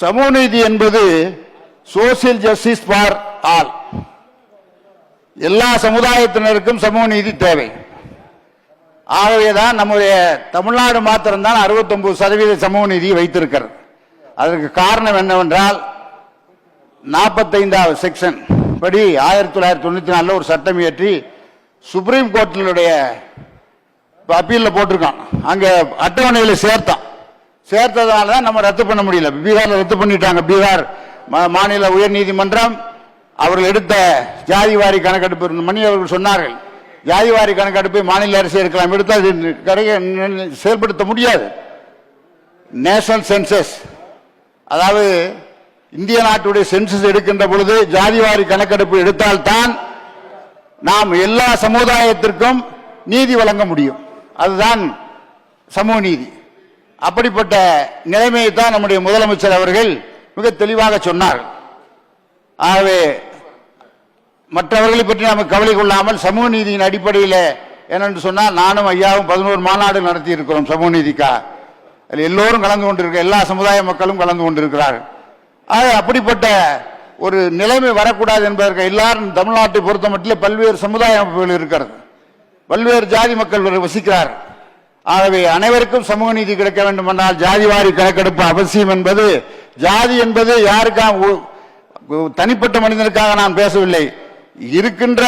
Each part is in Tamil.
சமூக நீதி என்பது சோசியல் ஜஸ்டிஸ் ஃபார் ஆல். எல்லா சமுதாயத்தினருக்கும் சமூக நீதி தேவை. ஆகவேதான் நம்முடைய தமிழ்நாடு மாத்திரம்தான் 69% சமூக நீதி வைத்திருக்கிறது. அதற்கு காரணம் என்னவென்றால் 45வது செக்ஷன் படி 1994 ஒரு சட்டம் இயற்றி சுப்ரீம் கோர்ட்டினுடைய அப்பீல்ல போட்டிருக்கான். அங்க அட்டவணையில் சேர்த்ததால தான் நம்ம ரத்து பண்ண முடியல. பீகார்ல ரத்து பண்ணிட்டாங்க. பீகார் மாநில உயர் நீதிமன்றம் அவர்கள் எடுத்த ஜாதிவாரி கணக்கெடுப்பு மணி அவர்கள் சொன்னார்கள், ஜாதிவாரி கணக்கெடுப்பை மாநில அரசு எடுக்கலாம், எடுத்தால் செயல்படுத்த முடியாது. நேஷனல் சென்சஸ், அதாவது இந்திய நாட்டுடைய சென்சஸ் எடுக்கின்ற பொழுது ஜாதிவாரி கணக்கெடுப்பு எடுத்தால்தான் நாம் எல்லா சமுதாயத்திற்கும் நீதி வழங்க முடியும். அதுதான் சமூக நீதி. அப்படிப்பட்ட நிலைமையை தான் நம்முடைய முதலமைச்சர் அவர்கள் மிக தெளிவாக சொன்னார். ஆகவே மற்றவர்களை பற்றி நாம் கவலை கொள்ளாமல் சமூக நீதியின் அடிப்படையில் என்னென்று சொன்னால், நானும் ஐயாவும் 11 மாநாடு நடத்தி இருக்கிறோம் சமூக நீதிக்காக. அதில் எல்லோரும் கலந்து கொண்டிருக்க, எல்லா சமுதாய மக்களும் கலந்து கொண்டிருக்கிறார்கள். ஆக அப்படிப்பட்ட ஒரு நிலைமை வரக்கூடாது என்பதற்கு எல்லாரும் தமிழ்நாட்டை பொறுத்த மட்டும் பல்வேறு சமுதாய அமைப்புகள் இருக்கிறது, பல்வேறு ஜாதி மக்கள் வசிக்கிறார். ஆகவே அனைவருக்கும் சமூக நீதி கிடைக்க வேண்டும் என்றால் ஜாதிவாரி கணக்கெடுப்பு அவசியம் என்பது, ஜாதி என்பது யாருக்காக தனிப்பட்ட மனிதனுக்காக நான் பேசவில்லை, இருக்கின்ற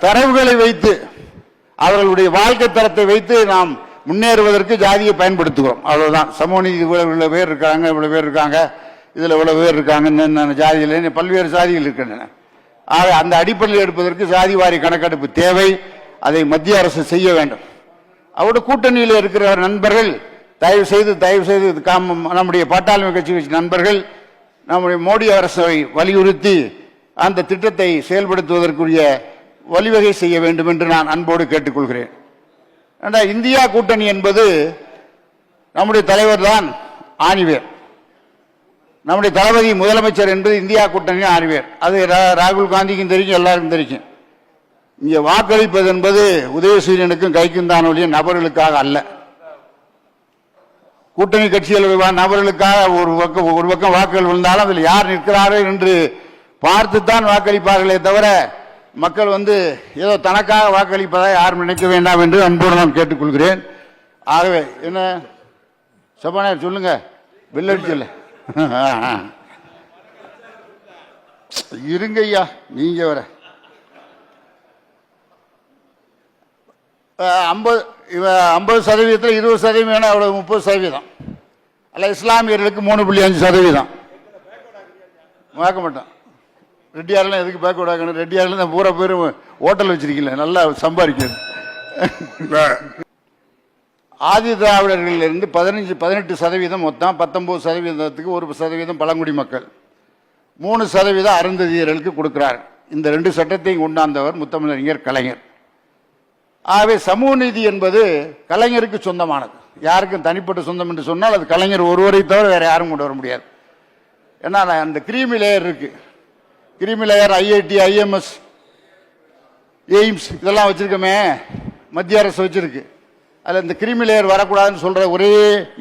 தரவுகளை வைத்து அவர்களுடைய வாழ்க்கை தரத்தை வைத்து நாம் முன்னேறுவதற்கு ஜாதியை பயன்படுத்துகிறோம். அவ்வளவுதான். சமூக நீதி இவ்வளவு பேர் இருக்காங்க, இவ்வளவு பேர் இருக்காங்க, இதுல இவ்வளவு பேர் இருக்காங்க, ஜாதியில் பல்வேறு ஜாதிகள் இருக்கின்றன. ஆக அந்த அடிப்படையில் எடுப்பதற்கு ஜாதிவாரி கணக்கெடுப்பு தேவை. அதை மத்திய அரசு செய்ய வேண்டும். அவருடைய கூட்டணியில் இருக்கிற நண்பர்கள் தயவு செய்து நம்முடைய பாட்டாளி கட்சி நண்பர்கள் நம்முடைய மோடி அரசை வலியுறுத்தி அந்த திட்டத்தை செயல்படுத்துவதற்குரிய வழிவகை செய்ய வேண்டும் என்று நான் அன்போடு கேட்டுக்கொள்கிறேன். இந்தியா கூட்டணி என்பது நம்முடைய தலைவர் தான் ஆணிவேர். நம்முடைய தளபதி முதலமைச்சர் என்பது இந்தியா கூட்டணி ஆணிவேர். அது ராகுல் காந்திக்கும் தெரியும், எல்லாருக்கும் தெரியும். இங்கே வாக்களிப்பது என்பது உதயசூரியனுக்கும் கைக்கும் தான் ஒழிய நபர்களுக்காக அல்ல. கூட்டணி கட்சிகள் நபர்களுக்காக ஒரு பக்கம் வாக்குகள் விழுந்தாலும் அதில் யார் நிற்கிறார்கள் என்று பார்த்துத்தான் வாக்களிப்பார்களே தவிர மக்கள் ஏதோ தனக்காக வாக்களிப்பதாக யாரும் நினைக்க வேண்டாம் என்று அன்போடு நான் கேட்டுக்கொள்கிறேன். ஆகவே என்ன சபாநாயகர் சொல்லுங்க, வெள்ளடிச்சல இருங்க ஐயா, நீங்க வர 50% 20% அவ்வளவு 30% அல்ல. இஸ்லாமியர்களுக்கு 3.5% வாக்க மாட்டோம். ரெட்டியாரெல்லாம் எதுக்கு பேக்வர்ட் ஆகணும்? ரெட்டியாரெல்லாம் தான் பூரா பேரும் ஹோட்டல் வச்சிருக்கீங்கள, நல்லா சம்பாதிக்கிறது. ஆதி திராவிடர்களிலிருந்து 18% மொத்தம் 19%, 1% பழங்குடி மக்கள், 3% அருந்ததியர்களுக்கு கொடுக்கிறார். இந்த 2 சட்டத்தையும் கொண்டாந்தவர் முத்தமிழறிஞர் கலைஞர். ஆகவே சமூக நீதி என்பது கலைஞருக்கு சொந்தமானது. யாருக்கும் தனிப்பட்ட சொந்தம் என்று சொன்னால் அது கலைஞர் ஒருவரை தவிர வேற யாரும் கொண்டு வர முடியாது. ஏன்னா அந்த கிரீமி லேயர் இருக்கு, creamy layer IIT, IMS, AIIMS இதெல்லாம் வச்சிருக்கோமே, மத்திய அரசு வச்சிருக்கு. அதில் இந்த கிரீமி லேயர் வரக்கூடாதுன்னு சொல்ற ஒரே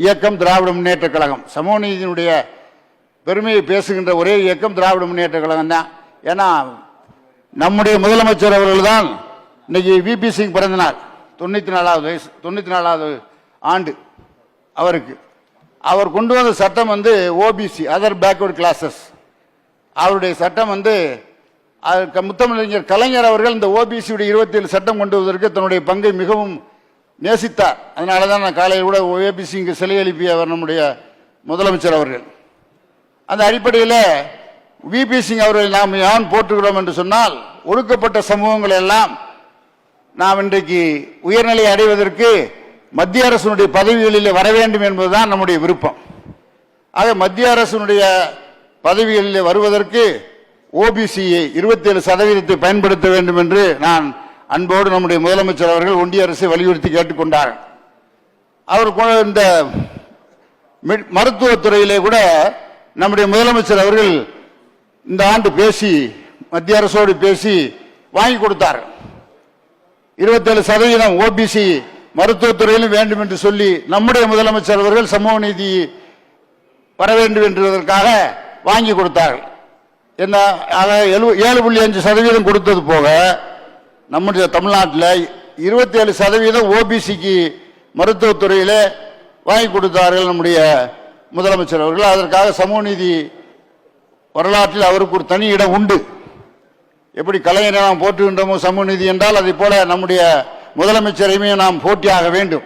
இயக்கம் திராவிட முன்னேற்ற கழகம். சமூக நீதியினுடைய பெருமையை பேசுகின்ற ஒரே இயக்கம் திராவிட முன்னேற்ற கழகம் தான். ஏன்னா நம்முடைய முதலமைச்சர் அவர்கள் தான் இன்னைக்கு VP சிங் பிறந்த நாள், 94வது வயசு, 94வது ஆண்டு அவருக்கு. அவர் கொண்டு வந்த சட்டம் OBC, அதர் பேக்வர்ட் கிளாஸஸ். அவருடைய சட்டம் முத்தமிழறிஞர் கலைஞர் அவர்கள் இந்த OBC 27 சட்டம் கொண்டு வருவதற்கு தன்னுடைய பங்கை மிகவும் நேசித்தார். அதனால தான் நான் காலையில் கூட OBC சிலை எழுப்பியவர் நம்முடைய முதலமைச்சர் அவர்கள். அந்த அடிப்படையில் VP சிங் அவர்கள் நாம் ஏன் போற்றுகிறோம் என்று சொன்னால், ஒடுக்கப்பட்ட சமூகங்கள் எல்லாம் நாம் இன்றைக்கு உயர்நிலை அடைவதற்கு மத்திய அரசினுடைய பதவிகளில் வர வேண்டும் என்பதுதான் நம்முடைய விருப்பம். ஆக மத்திய அரசினுடைய பதவிகளில் வருவதற்கு OBC 27% பயன்படுத்த வேண்டும் என்று நான் அன்போடு நம்முடைய முதலமைச்சர் அவர்கள் ஒன்றிய அரசை வலியுறுத்தி கேட்டுக்கொண்டார். அவர் இந்த மருத்துவத்துறையிலே கூட நம்முடைய முதலமைச்சர் அவர்கள் இந்த ஆண்டு பேசி மத்திய அரசோடு பேசி வாங்கி கொடுத்தார். 27% OBC மருத்துவத்துறையிலும் வேண்டும் என்று சொல்லி நம்முடைய முதலமைச்சர் அவர்கள் சமூக நீதி வர வேண்டும் என்பதற்காக வாங்கி கொடுத்தார்கள். என்ன 7.5% கொடுத்தது போக நம்முடைய தமிழ்நாட்டில் 27% ஓபிசிக்கு மருத்துவத்துறையில் வாங்கி கொடுத்தார்கள் நம்முடைய முதலமைச்சர் அவர்கள். அதற்காக சமூக நீதி வரலாற்றில் அவருக்கு ஒரு தனி இடம் உண்டு. எப்படி கலைஞரை நாம் போற்றுகின்றோமோ சமூக நீதி என்றால், அதை போல நம்முடைய முதலமைச்சரையுமே நாம் போட்டியாக வேண்டும்.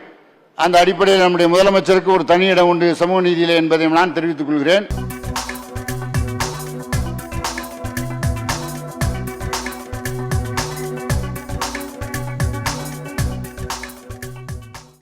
அந்த அடிப்படையில் நம்முடைய முதலமைச்சருக்கு ஒரு தனி இடம் உண்டு சமூக நீதியிலே என்பதை நான் தெரிவித்துக் கொள்கிறேன்.